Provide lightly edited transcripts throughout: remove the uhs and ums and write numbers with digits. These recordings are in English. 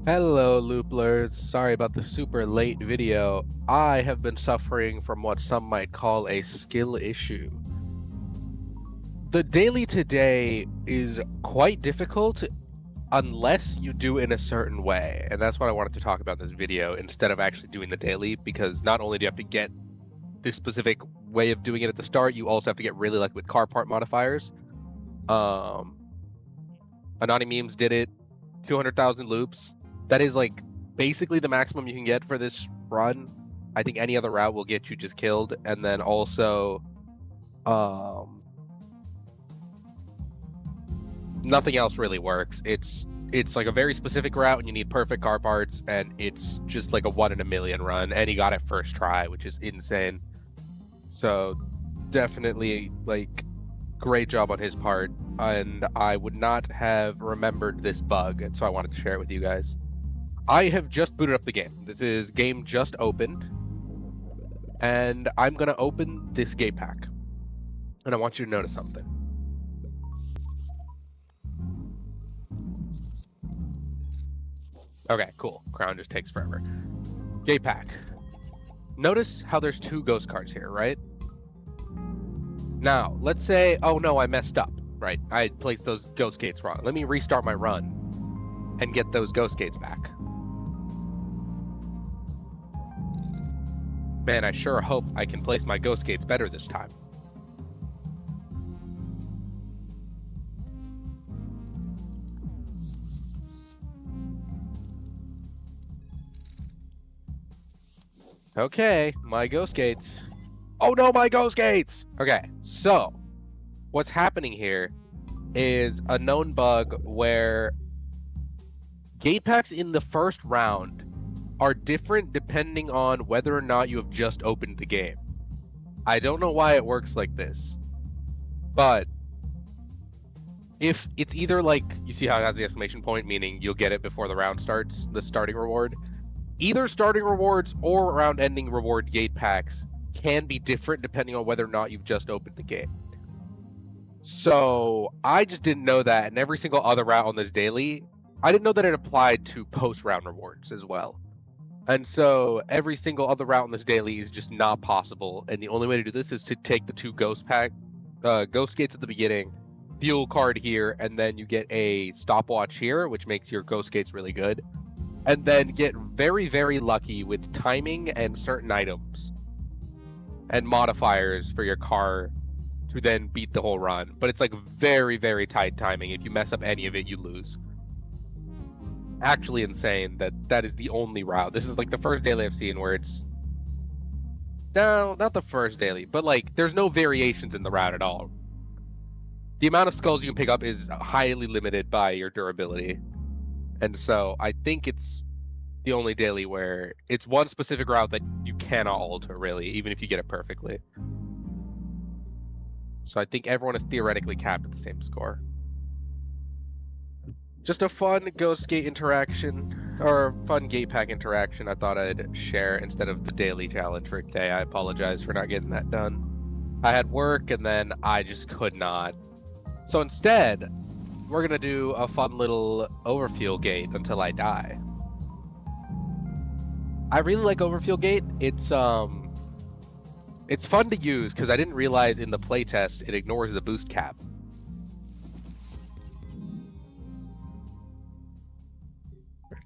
Hello, Looplers. Sorry about the super late video. I have been suffering from what some might call a skill issue. The daily today is quite difficult unless you do it in a certain way, and that's what I wanted to talk about in this video instead of actually doing the daily, because not only do you have to get this specific way of doing it at the start, you also have to get really lucky with car part modifiers. Anani Memes did it, 200,000 loops. That is like basically the maximum you can get for this run. I think any other route will get you just killed. And then also, nothing else really works. It's like a very specific route, and you need perfect car parts, and it's just like a 1 in a million run. And he got it first try, which is insane. So definitely like great job on his part, and I would not have remembered this bug, and so I wanted to share it with you guys. I have just booted up the game. This is game just opened, and I'm gonna open this gate pack, and I want you to notice something. Okay, cool. Crown just takes forever. Gate pack. Notice how there's 2 ghost cards here, right? Now, let's say, oh no, I messed up, right? I placed those ghost gates wrong. Let me restart my run and get those ghost gates back. Man, I sure hope I can place my ghost gates better this time. Okay, my ghost gates. Oh no, my ghost gates! Okay, so what's happening here is a known bug where gate packs in the first round are different depending on whether or not you have just opened the game. I don't know why it works like this, but if it's either like, you see how it has the exclamation point, meaning you'll get it before the round starts, the starting reward. Either starting rewards or round ending reward gate packs can be different depending on whether or not you've just opened the game. So I just didn't know that, and every single other route on this daily, I didn't know that it applied to post-round rewards as well. And so every single other route on this daily is just not possible, and the only way to do this is to take the 2 ghost gates at the beginning, fuel card here, and then you get a stopwatch here, which makes your ghost gates really good, and then get very, very lucky with timing and certain items and modifiers for your car to then beat the whole run. But it's like very, very tight timing. If you mess up any of it, you lose. Actually insane that is the only route. This is like the first daily I've seen where it's, no, not the first daily, but like there's no variations in the route at all. The amount of skulls you can pick up is highly limited by your durability. And so I think it's the only daily where it's one specific route that you cannot alter, really, even if you get it perfectly. So I think everyone is theoretically capped at the same score. Just a fun ghost gate interaction, or fun gate pack interaction I thought I'd share instead of the daily challenge for today. I apologize for not getting that done. I had work and then I just could not. So instead, we're gonna do a fun little Overfuel gate until I die. I really like Overfuel gate. It's fun to use because I didn't realize in the playtest it ignores the boost cap.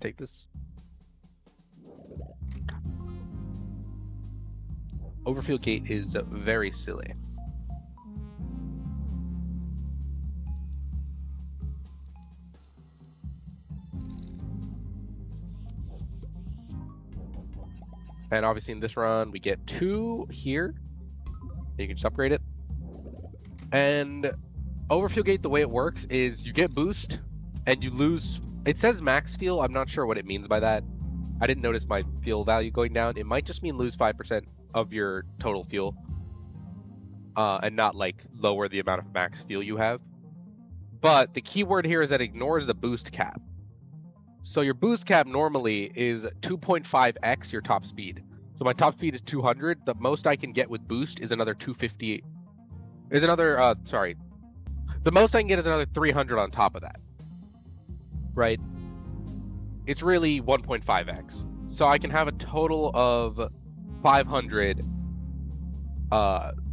Take this. Overfuel gate is very silly. And obviously in this run, we get 2 here. You can just upgrade it. And Overfuel gate, the way it works is you get boost and you lose. It says max fuel. I'm not sure what it means by that. I didn't notice my fuel value going down. It might just mean lose 5% of your total fuel. And not like lower the amount of max fuel you have. But the key word here is that it ignores the boost cap. So your boost cap normally is 2.5x your top speed. So my top speed is 200. The most I can get with boost is another 250. Is another, sorry. The most I can get is another 300 on top of that. Right? it's really 1.5x. So I can have a total of 500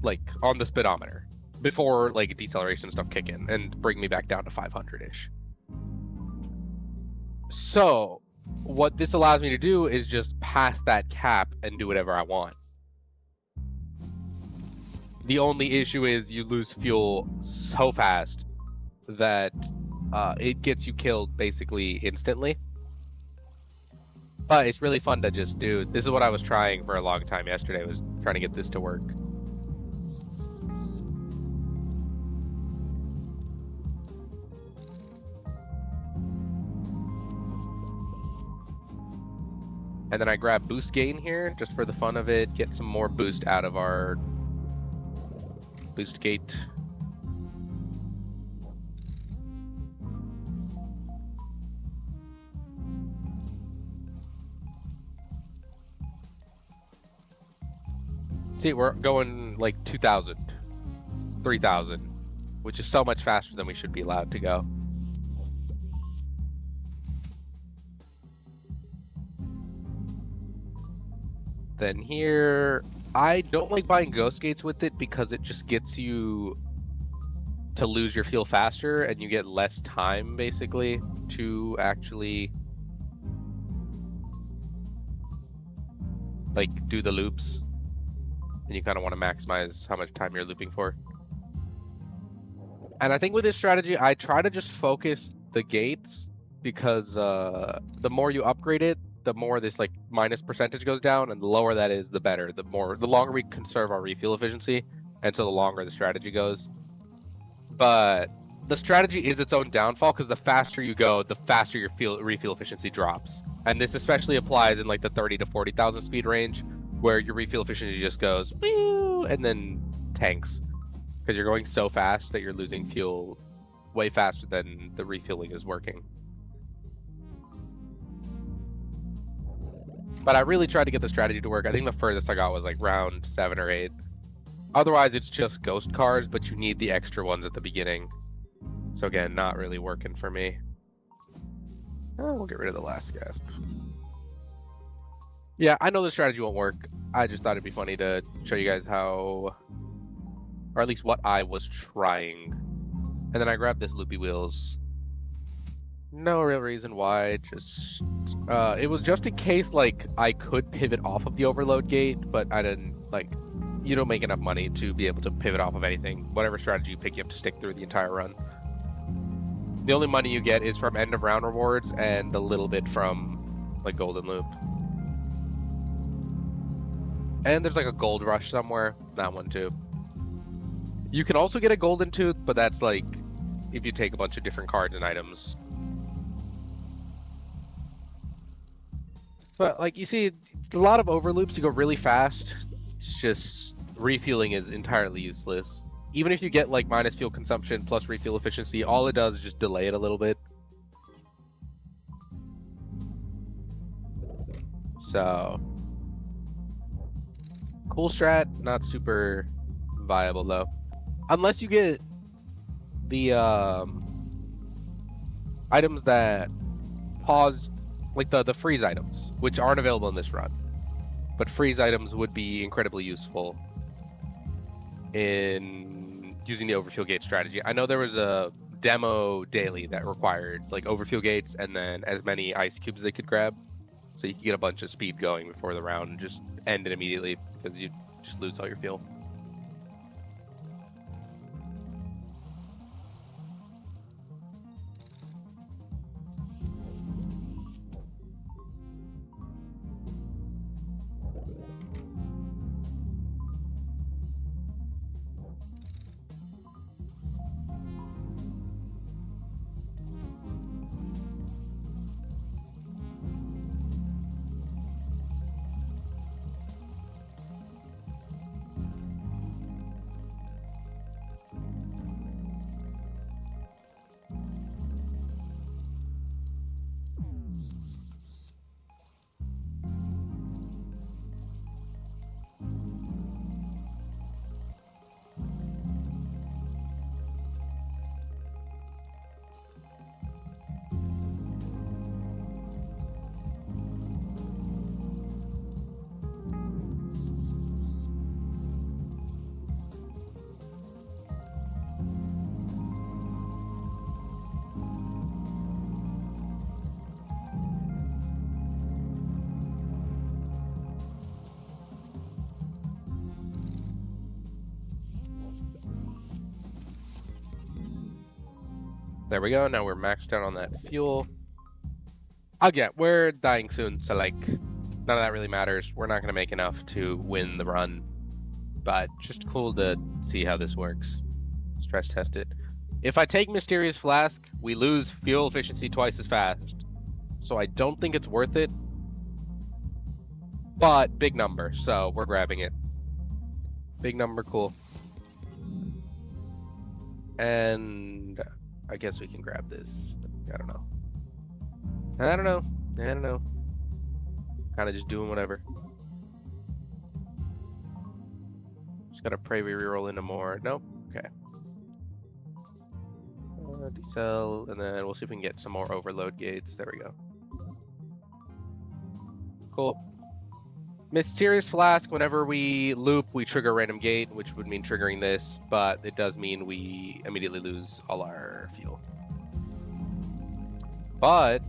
like on the speedometer before like deceleration stuff kick in and bring me back down to 500-ish. So what this allows me to do is just pass that cap and do whatever I want. The only issue is you lose fuel so fast that it gets you killed basically instantly. But it's really fun to just do. This is what I was trying for a long time yesterday, was trying to get this to work. And then I grab boost gain here, just for the fun of it, get some more boost out of our boost gate. See, we're going like 2,000, 3,000, which is so much faster than we should be allowed to go. Then here, I don't like buying ghost gates with it because it just gets you to lose your fuel faster and you get less time basically to actually like do the loops. And you kind of want to maximize how much time you're looping for. And I think with this strategy, I try to just focus the gates because the more you upgrade it, the more this like minus percentage goes down, and the lower that is, the better. The longer we conserve our refuel efficiency, and so the longer the strategy goes. But the strategy is its own downfall because the faster you go, the faster your refuel efficiency drops. And this especially applies in like the 30 to 40,000 speed range, where your refuel efficiency just goes whew, and then tanks because you're going so fast that you're losing fuel way faster than the refueling is working. But I really tried to get the strategy to work. I think the furthest I got was like round 7 or 8. Otherwise, it's just ghost cars, but you need the extra ones at the beginning. So again, not really working for me. Oh, we'll get rid of the last gasp. Yeah, I know the strategy won't work. I just thought it'd be funny to show you guys how, or at least what I was trying. And then I grabbed this loopy wheels. No real reason why, just it was just in case like I could pivot off of the overload gate, but I didn't like, you don't make enough money to be able to pivot off of anything. Whatever strategy you pick, you have to stick through the entire run. The only money you get is from end of round rewards and the little bit from like golden loop. And there's like a gold rush somewhere, that one too. You can also get a golden tooth, but that's like if you take a bunch of different cards and items. But like you see, a lot of overloops, you go really fast. It's just refueling is entirely useless. Even if you get like minus fuel consumption plus refuel efficiency, all it does is just delay it a little bit. So cool strat, not super viable though. Unless you get the items that pause, like the freeze items, which aren't available in this run. But freeze items would be incredibly useful in using the overfuel gate strategy. I know there was a demo daily that required like overfuel gates and then as many ice cubes they could grab. So you could get a bunch of speed going before the round and just end it immediately because you just lose all your fuel. There we go. Now we're maxed out on that fuel. Again, we're dying soon, so like none of that really matters. We're not going to make enough to win the run, but just cool to see how this works. Stress test it. If I take Mysterious Flask, we lose fuel efficiency twice as fast, so I don't think it's worth it. But big number, so we're grabbing it. Big number, cool. And I guess we can grab this. I don't know. Kind of just doing whatever. Just gotta pray we reroll into more. Nope. Okay. Decel, and then we'll see if we can get some more overload gates. There we go. Cool. Mysterious Flask, whenever we loop, we trigger a random gate, which would mean triggering this, but it does mean we immediately lose all our fuel. But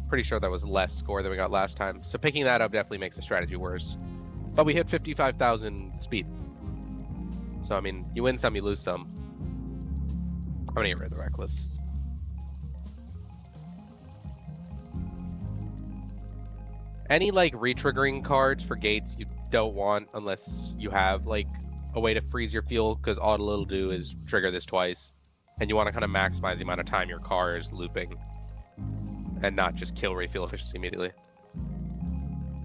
pretty sure that was less score than we got last time, so picking that up definitely makes the strategy worse. But we hit 55,000 speed. So, I mean, you win some, you lose some. I'm gonna get rid of the Reckless. Any, like, re-triggering cards for gates you don't want unless you have, like, a way to freeze your fuel, because all it'll do is trigger this twice. And you want to kind of maximize the amount of time your car is looping. And not just kill refuel efficiency immediately.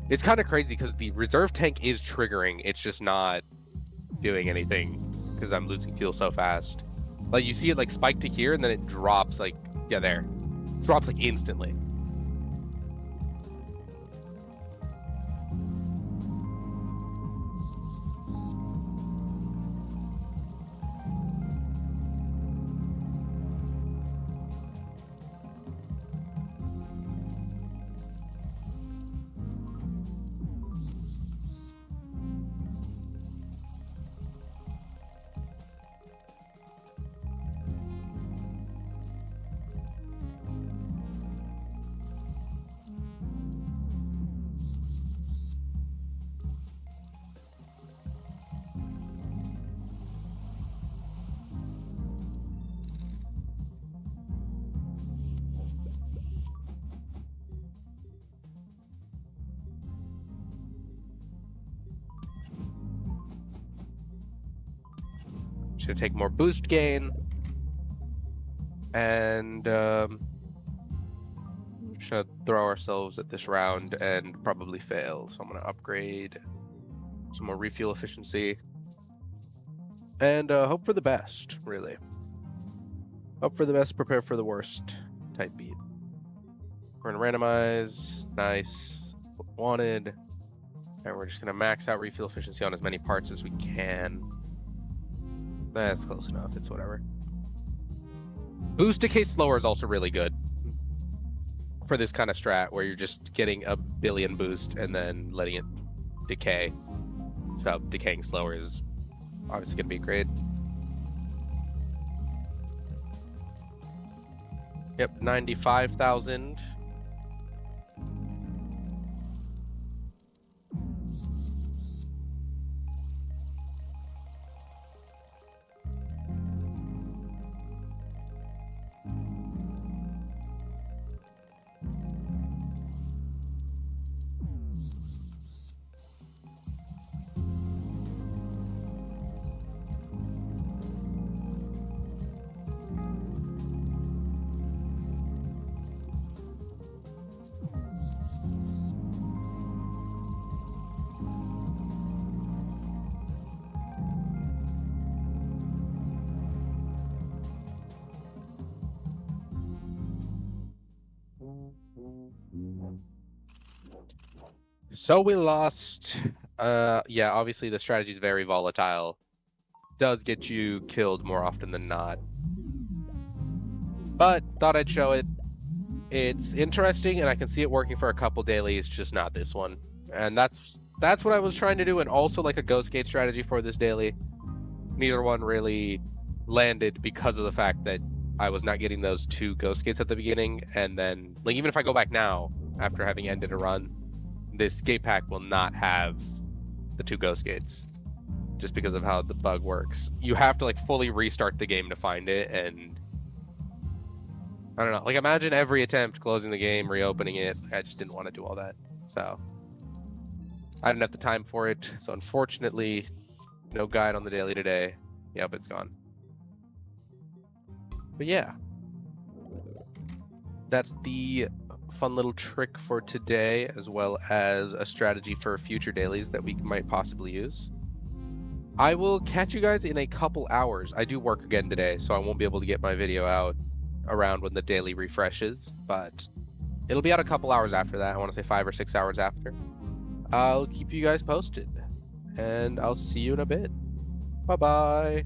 It's kind of crazy, because the reserve tank is triggering, it's just not doing anything because I'm losing fuel so fast. Like, you see it like spike to here and then it drops like, yeah, there. It drops like instantly. Should take more boost gain. And should throw ourselves at this round and probably fail. So I'm gonna upgrade some more refuel efficiency. And hope for the best, really. Hope for the best, prepare for the worst type beat. We're gonna randomize, nice, wanted. And we're just gonna max out refuel efficiency on as many parts as we can. That's close enough, it's whatever. Boost decay slower is also really good for this kind of strat where you're just getting a billion boost and then letting it decay. So decaying slower is obviously gonna be great. Yep, 95,000. So we lost. Yeah, obviously the strategy is very volatile. Does get you killed more often than not. But thought I'd show it. It's interesting, and I can see it working for a couple dailies, just not this one. And that's what I was trying to do, and also like a Ghost Gate strategy for this daily. Neither one really landed because of the fact that I was not getting those 2 Ghost Gates at the beginning, and then, like, even if I go back now, after having ended a run, this gate pack will not have the 2 Ghost Gates. just because of how the bug works. You have to like fully restart the game to find it, and I don't know. Like imagine every attempt closing the game, reopening it. I just didn't want to do all that, so I didn't have the time for it. So unfortunately, no guide on the daily today. Yep, it's gone. But yeah, that's the fun little trick for today, as well as a strategy for future dailies that we might possibly use. I will catch you guys in a couple hours. I do work again today, so I won't be able to get my video out around when the daily refreshes, but it'll be out a couple hours after that. I want to say 5 or 6 hours after. I'll keep you guys posted, and I'll see you in a bit. Bye-bye.